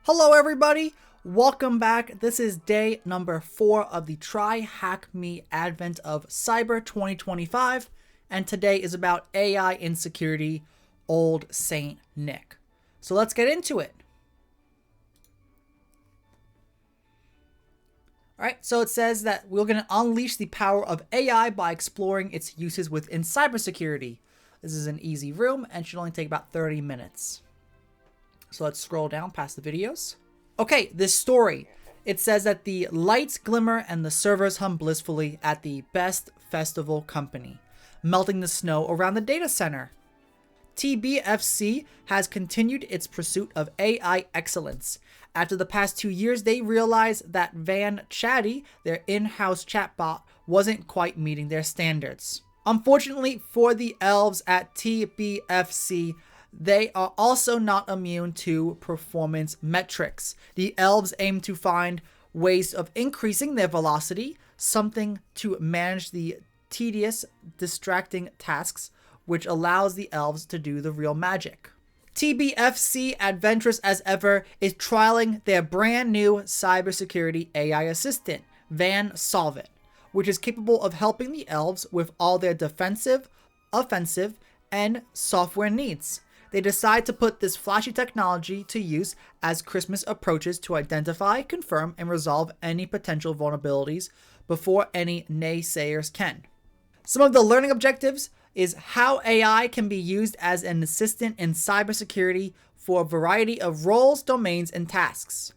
Hello everybody, welcome back. This is day number 4 of the TryHackMe Advent of Cyber 2025, and today is about AI insecurity, old Saint Nick. So let's get into it. Alright, so it says that we're going to unleash the power of AI by exploring its uses within cybersecurity. This is an easy room and should only take about 30 minutes. So let's scroll down past the videos. Okay, this story. It says that the lights glimmer and the servers hum blissfully at the best festival company, melting the snow around the data center. TBFC has continued its pursuit of AI excellence. After the past 2 years, they realized that Van Chatty, their in-house chatbot, wasn't quite meeting their standards. Unfortunately for the elves at TBFC, they are also not immune to performance metrics. The elves aim to find ways of increasing their velocity, something to manage the tedious, distracting tasks, which allows the elves to do the real magic. TBFC, adventurous as ever, is trialing their brand new cybersecurity AI assistant, Van Solvit, which is capable of helping the elves with all their defensive, offensive, and software needs. They decide to put this flashy technology to use as Christmas approaches to identify, confirm, and resolve any potential vulnerabilities before any naysayers can. Some of the learning objectives is how AI can be used as an assistant in cybersecurity for a variety of roles, domains, and tasks.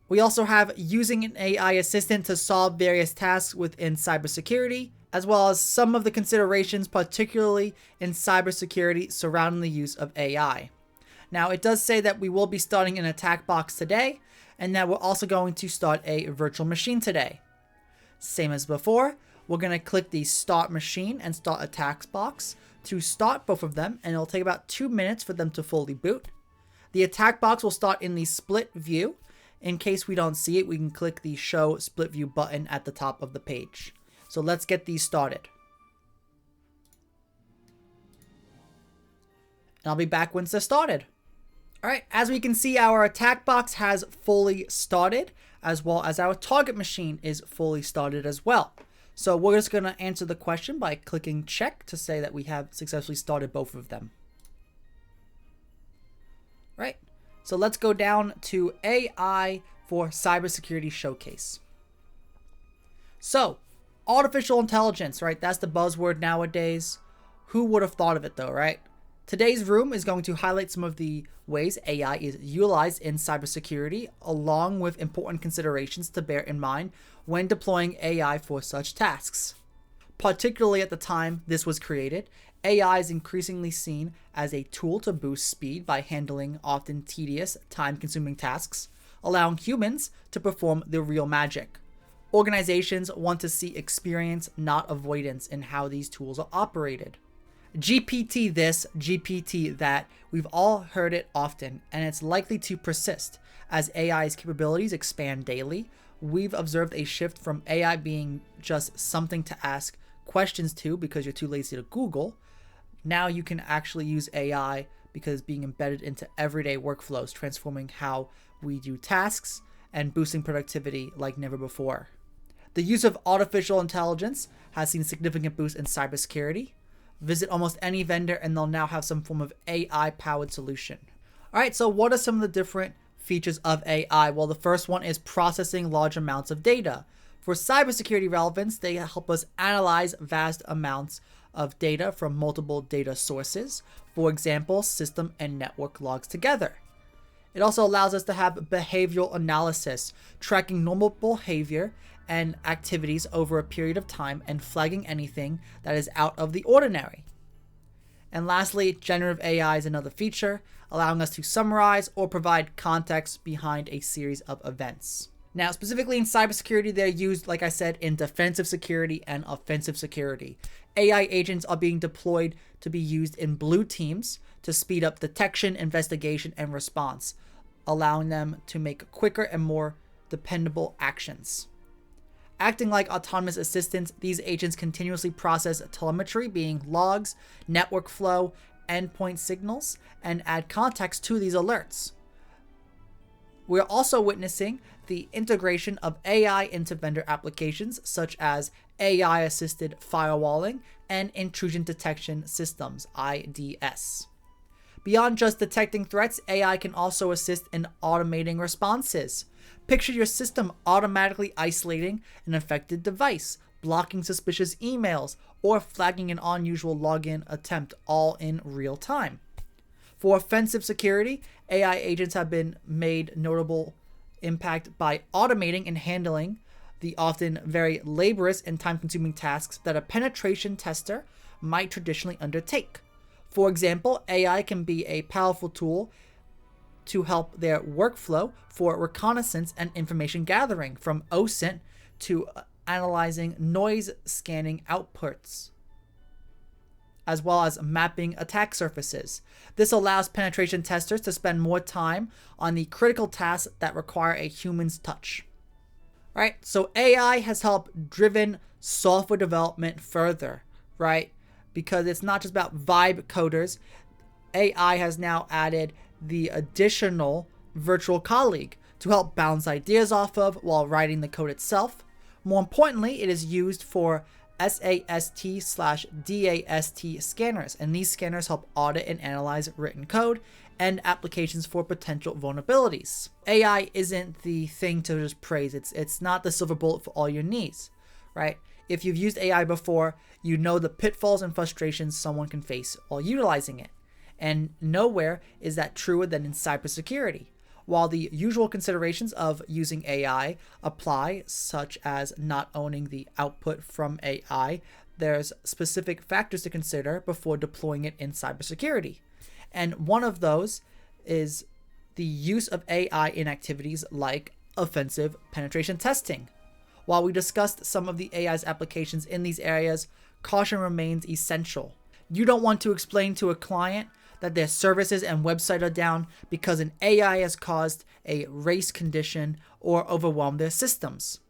We also have using an AI assistant to solve various tasks within cybersecurity, as well as some of the considerations, particularly in cybersecurity surrounding the use of AI. Now, it does say that we will be starting an attack box today, and that we're also going to start a virtual machine today. Same as before, we're going to click the start machine and start attack box to start both of them, and it'll take about 2 minutes for them to fully boot. The attack box will start in the split view. In case we don't see it, we can click the show split view button at the top of the page. So let's get these started. And I'll be back once they're started. Alright, as we can see, our attack box has fully started, as well as our target machine is fully started as well. So we're just going to answer the question by clicking check to say that we have successfully started both of them. Right, so let's go down to AI for Cybersecurity Showcase. So, artificial intelligence, right? That's the buzzword nowadays. Who would have thought of it though, right? Today's room is going to highlight some of the ways AI is utilized in cybersecurity, along with important considerations to bear in mind when deploying AI for such tasks. Particularly at the time this was created, AI is increasingly seen as a tool to boost speed by handling often tedious, time-consuming tasks, allowing humans to perform the real magic. Organizations want to see experience, not avoidance, in how these tools are operated. GPT this, GPT that, we've all heard it often, and it's likely to persist. As AI's capabilities expand daily, we've observed a shift from AI being just something to ask questions to because you're too lazy to Google. Now you can actually use AI because it's being embedded into everyday workflows, transforming how we do tasks and boosting productivity like never before. The use of artificial intelligence has seen significant boosts in cybersecurity. Visit almost any vendor and they'll now have some form of AI-powered solution. Alright, so what are some of the different features of AI? Well, the first one is processing large amounts of data. For cybersecurity relevance, they help us analyze vast amounts of data from multiple data sources. For example, system and network logs together. It also allows us to have behavioral analysis, tracking normal behavior and activities over a period of time and flagging anything that is out of the ordinary. And lastly, generative AI is another feature, allowing us to summarize or provide context behind a series of events. Now, specifically in cybersecurity, they're used, like I said, in defensive security and offensive security. AI agents are being deployed to be used in blue teams to speed up detection, investigation, and response, allowing them to make quicker and more dependable actions. Acting like autonomous assistants, these agents continuously process telemetry, being logs, network flow, endpoint signals, and add context to these alerts. We're also witnessing the integration of AI into vendor applications such as AI-assisted firewalling and intrusion detection systems, IDS. Beyond just detecting threats, AI can also assist in automating responses. Picture your system automatically isolating an affected device, blocking suspicious emails, or flagging an unusual login attempt, all in real time. For offensive security, AI agents have been made notable impact by automating and handling the often very laborious and time-consuming tasks that a penetration tester might traditionally undertake. For example, AI can be a powerful tool to help their workflow for reconnaissance and information gathering, from sAInt to analyzing noise scanning outputs, as well as mapping attack surfaces. This allows penetration testers to spend more time on the critical tasks that require a human's touch. Right? So AI has helped driven software development further, right? Because it's not just about vibe coders. AI has now added the additional virtual colleague to help bounce ideas off of while writing the code itself. More importantly, it is used for SAST/DAST scanners, and these scanners help audit and analyze written code and applications for potential vulnerabilities. AI isn't the thing to just praise. It's not the silver bullet for all your needs, right? If you've used AI before, you know the pitfalls and frustrations someone can face while utilizing it. And nowhere is that truer than in cybersecurity. While the usual considerations of using AI apply, such as not owning the output from AI, there's specific factors to consider before deploying it in cybersecurity. And one of those is the use of AI in activities like offensive penetration testing. While we discussed some of the AI's applications in these areas, caution remains essential. You don't want to explain to a client that their services and website are down because an AI has caused a race condition or overwhelmed their systems.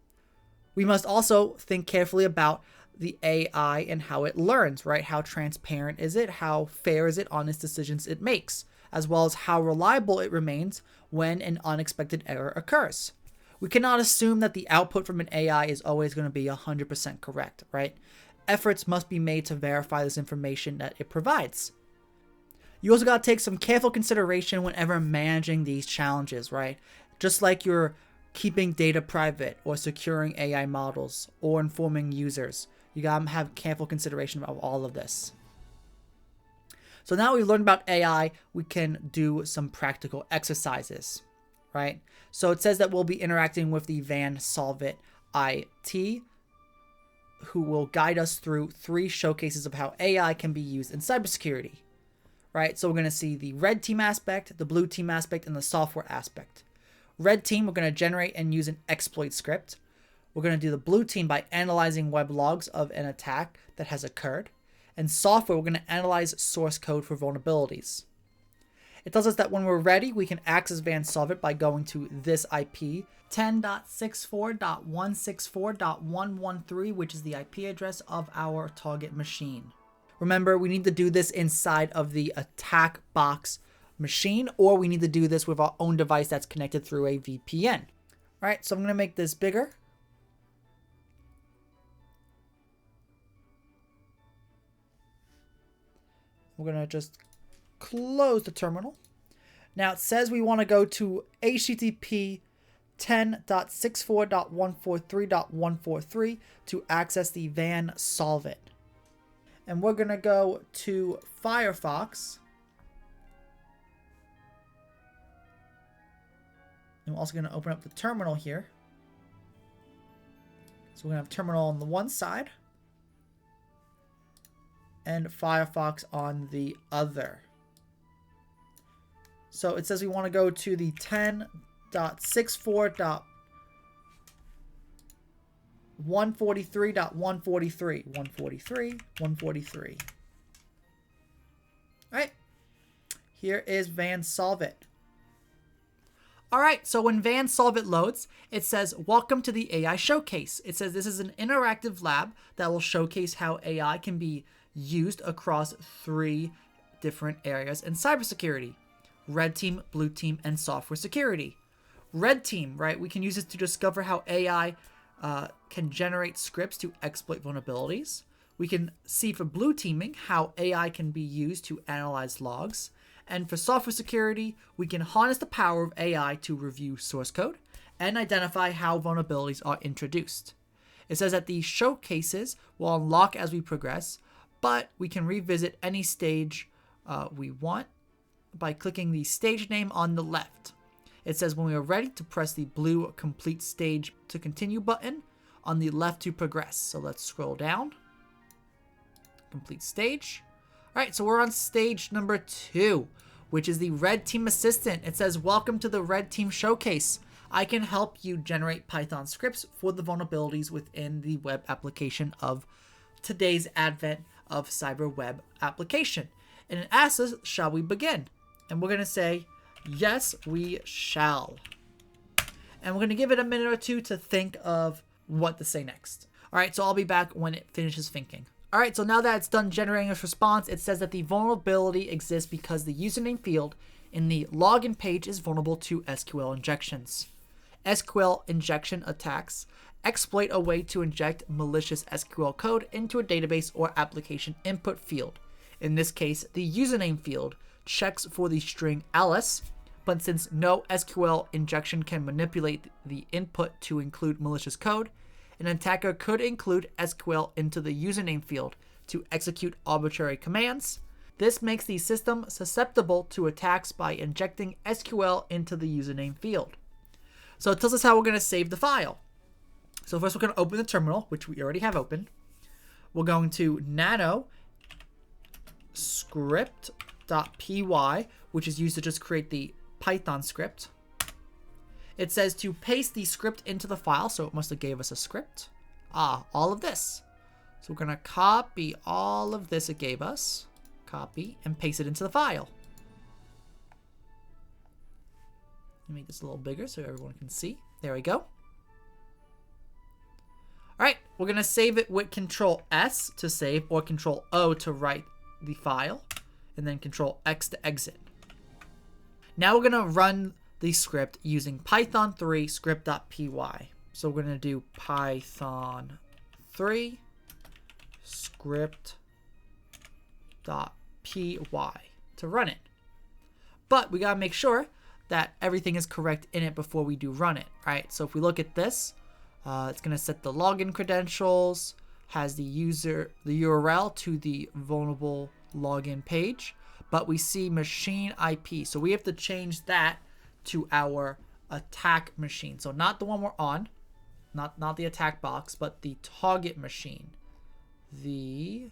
We must also think carefully about the AI and how it learns, right? How transparent is it? How fair is it on its decisions it makes? As well as how reliable it remains when an unexpected error occurs. We cannot assume that the output from an AI is always going to be 100% correct, right? Efforts must be made to verify this information that it provides. You also got to take some careful consideration whenever managing these challenges, right? Just like you're keeping data private or securing AI models or informing users, you got to have careful consideration of all of this. So now we've learned about AI, we can do some practical exercises, right? So it says that we'll be interacting with the Van Solvit IT, who will guide us through 3 showcases of how AI can be used in cybersecurity. Right, so we're going to see the red team aspect, the blue team aspect, and the software aspect. Red team, we're going to generate and use an exploit script. We're going to do the blue team by analyzing web logs of an attack that has occurred. And software, we're going to analyze source code for vulnerabilities. It tells us that when we're ready, we can access Van Solvit by going to this IP, 10.64.164.113, which is the IP address of our target machine. Remember, we need to do this inside of the attack box machine, or we need to do this with our own device that's connected through a VPN. All right, so I'm going to make this bigger. We're going to just close the terminal. Now it says we want to go to HTTP 10.64.143.143 to access the Van Solvit. And we're going to go to Firefox. And we're also going to open up the terminal here. So we're going to have terminal on the one side and Firefox on the other. So it says we want to go to the 10.64.143.143. 143. All right. Here is Van Solvit. All right, so when Van Solvit loads, it says, welcome to the AI Showcase. It says this is an interactive lab that will showcase how AI can be used across 3 different areas in cybersecurity: red team, blue team, and software security. Red team, right? We can use this to discover how AI can generate scripts to exploit vulnerabilities. We can see for blue teaming how AI can be used to analyze logs. And for software security, we can harness the power of AI to review source code and identify how vulnerabilities are introduced. It says that these showcases will unlock as we progress, but we can revisit any stage we want by clicking the stage name on the left. It says when we are ready to press the blue complete stage to continue button on the left to progress. So let's scroll down. Complete stage. All right, so we're on stage number 2, which is the Red Team Assistant. It says, welcome to the Red Team Showcase. I can help you generate Python scripts for the vulnerabilities within the web application of today's Advent of Cyber web application. And it asks us, shall we begin? And we're going to say, yes, we shall. And we're going to give it a minute or two to think of what to say next. All right, so I'll be back when it finishes thinking. All right, so now that it's done generating this response, it says that the vulnerability exists because the username field in the login page is vulnerable to SQL injections. SQL injection attacks exploit a way to inject malicious SQL code into a database or application input field. In this case, the username field checks for the string Alice, but since no SQL injection can manipulate the input to include malicious code, an attacker could include SQL into the username field to execute arbitrary commands. This makes the system susceptible to attacks by injecting SQL into the username field. So it tells us how we're going to save the file. So first we're going to open the terminal, which we already have open. We're going to nano script.py, which is used to just create the Python script. It says to paste the script into the file, so it must have gave us a script. All of this. So we're going to copy all of this it gave us, copy, and paste it into the file. Let me make this a little bigger so everyone can see. There we go. All right, we're going to save it with Control S to save, or Control O to write the file, and then Control X to exit. Now we're going to run the script using Python 3 script.py. So we're going to do Python 3 script.py to run it. But we got to make sure that everything is correct in it before we do run it, right? So if we look at this, it's going to set the login credentials, has the URL to the vulnerable login page, but we see machine IP. So we have to change that to our attack machine. So not the one we're on, not the attack box, but the target machine. The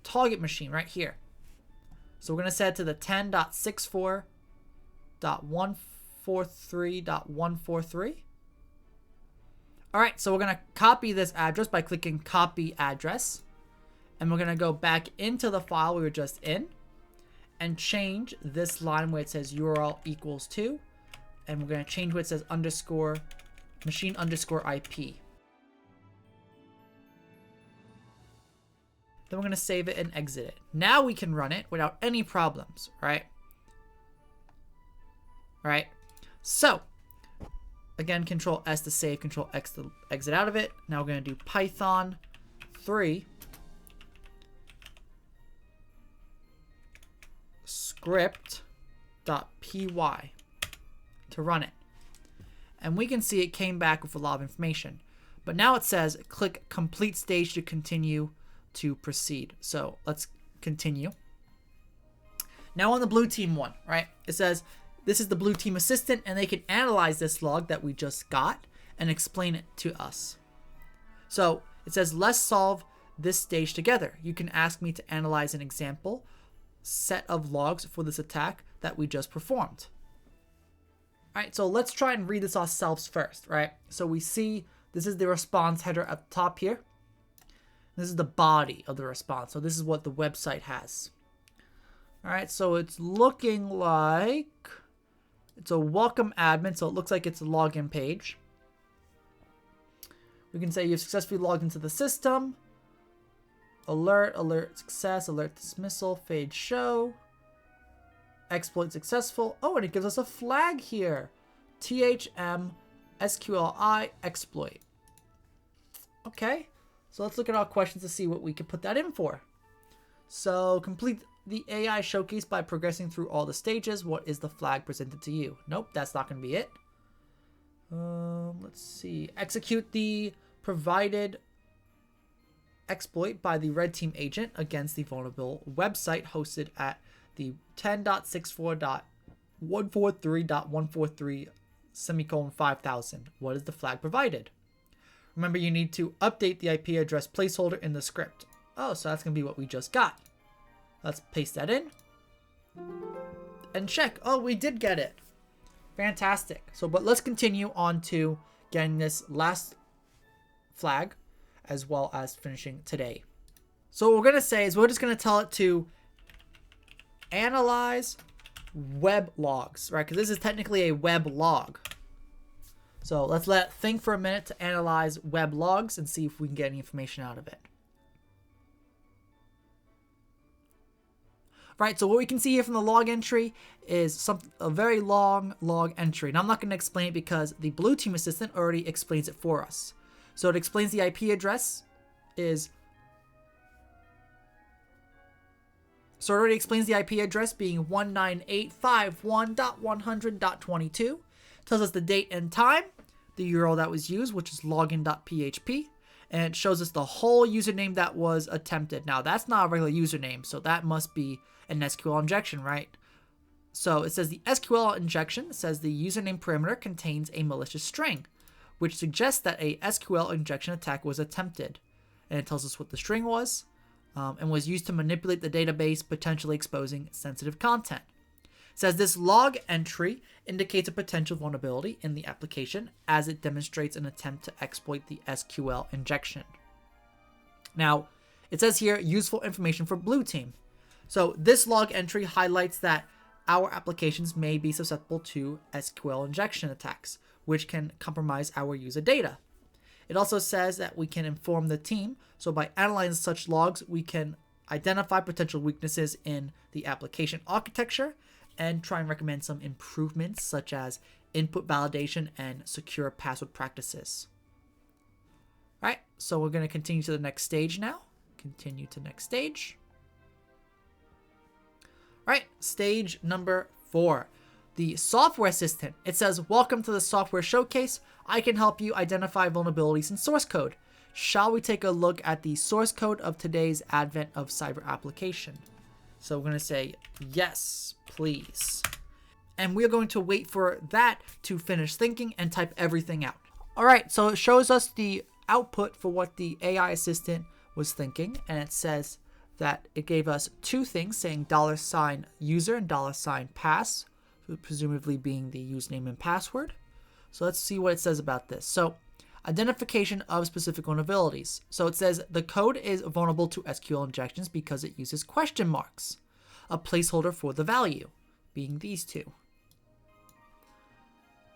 target machine right here. So we're going to set it to the 10.64.143.143. All right, so we're going to copy this address by clicking copy address. And we're going to go back into the file we were just in and change this line where it says URL equals to. And we're going to change where it says underscore machine underscore IP. Then we're going to save it and exit it. Now we can run it without any problems, right? Right. So again, Control S to save, Control X to exit out of it. Now we're going to do Python 3 script.py to run it. And we can see it came back with a lot of information. But now it says click complete stage to continue to proceed. So let's continue. Now on the blue team one, right? It says this is the blue team assistant and they can analyze this log that we just got and explain it to us. So it says let's solve this stage together. You can ask me to analyze an example set of logs for this attack that we just performed. All right, so let's try and read this ourselves first, right? So we see this is the response header at the top here. This is the body of the response. So this is what the website has. All right, so it's looking like it's a welcome admin. So it looks like it's a login page. We can say you've successfully logged into the system. Alert, alert success, alert dismissal, fade show. exploit successful. Oh, and it gives us a flag here. THM SQLI exploit. Okay, so let's look at our questions to see what we can put that in for. So complete the AI showcase by progressing through all the stages. What is the flag presented to you? Nope, that's not going to be it. Let's see. Execute the provided exploit by the red team agent against the vulnerable website hosted at the 10.64.143.143 What is the flag provided? Remember, you need to update the IP address placeholder in the script. Oh, so that's going to be what we just got. Let's paste that in and check. Oh, we did get it. Fantastic. So, but let's continue on to getting this last flag as well as finishing today. So what we're going to say is we're just going to tell it to analyze web logs, right? Because this is technically a web log. So let's let it think for a minute to analyze web logs and see if we can get any information out of it. Right, so what we can see here from the log entry is a very long log entry. And I'm not going to explain it because the blue team assistant already explains it for us. So it explains the IP address is... So it already explains the IP address being 198.51.100.22. Tells us the date and time, the URL that was used, which is login.php. And it shows us the whole username that was attempted. Now, that's not a regular username, so that must be an SQL injection, right? So it says the SQL injection says the username parameter contains a malicious string, which suggests that a SQL injection attack was attempted. And it tells us what the string was and was used to manipulate the database, potentially exposing sensitive content. It says this log entry indicates a potential vulnerability in the application as it demonstrates an attempt to exploit the SQL injection. Now, it says here, useful information for blue team. So this log entry highlights that our applications may be susceptible to SQL injection attacks, which can compromise our user data. It also says that we can inform the team. So by analyzing such logs, we can identify potential weaknesses in the application architecture and try and recommend some improvements such as input validation and secure password practices. All right, so we're going to continue to the next stage now. Continue to next stage. All right, stage number 4, the software assistant. It says, welcome to the software showcase. I can help you identify vulnerabilities in source code. Shall we take a look at the source code of today's Advent of Cyber application? So we're going to say, yes, please. And we're going to wait for that to finish thinking and type everything out. All right, so it shows us the output for what the AI assistant was thinking. And it says that it gave us two things saying $user and $pass, presumably being the username and password. So let's see what it says about this. So identification of specific vulnerabilities. So it says the code is vulnerable to SQL injections because it uses question marks, a placeholder for the value, being these two.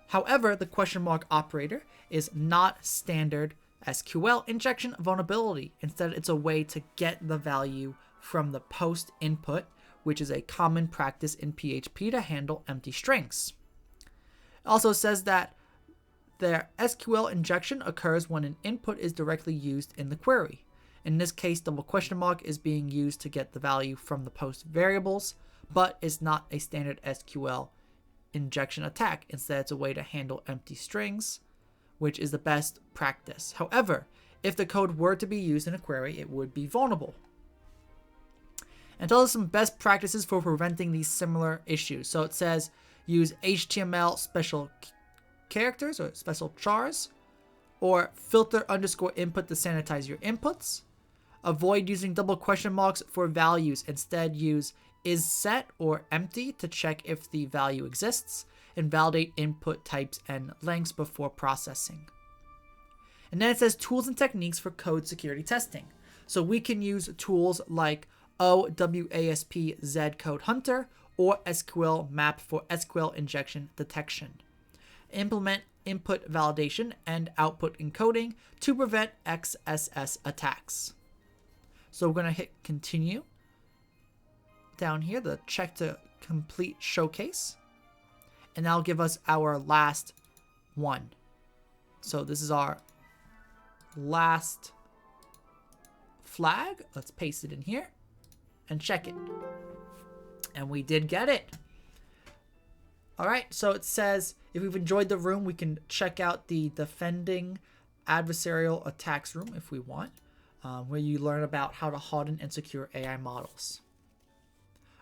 However, the question mark operator is not standard SQL injection vulnerability. Instead, it's a way to get the value from the post input, which is a common practice in PHP to handle empty strings. It also says that their SQL injection occurs when an input is directly used in the query. In this case, double question mark is being used to get the value from the post variables, but is not a standard SQL injection attack. Instead, it's a way to handle empty strings, which is the best practice. However, if the code were to be used in a query, it would be vulnerable. And tells us some best practices for preventing these similar issues. So it says use HTML special characters or special chars, or filter underscore input to sanitize your inputs. Avoid using double question marks for values. Instead, use is set or empty to check if the value exists, and validate input types and lengths before processing. And then it says tools and techniques for code security testing. So we can use tools like OWASP Z Code Hunter or SQL Map for SQL injection detection. Implement input validation and output encoding to prevent XSS attacks. So we're going to hit continue. Down here, the check to complete showcase. And that'll give us our last one. So this is our last flag. Let's paste it in here and check it. And we did get it. All right, so it says if we've enjoyed the room, we can check out the defending adversarial attacks room if we want, where you learn about how to harden and secure AI models.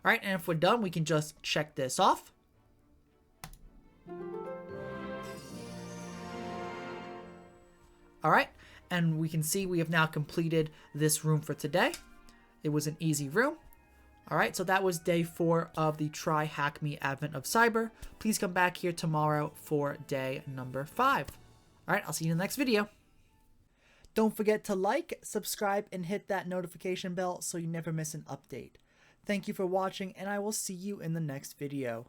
All right, and if we're done, we can just check this off. All right, and we can see we have now completed this room for today. It was an easy room. All right, so that was day 4 of the TryHackMe Advent of Cyber. Please come back here tomorrow for day number 5. All right, I'll see you in the next video. Don't forget to like, subscribe, and hit that notification bell so you never miss an update. Thank you for watching, and I will see you in the next video.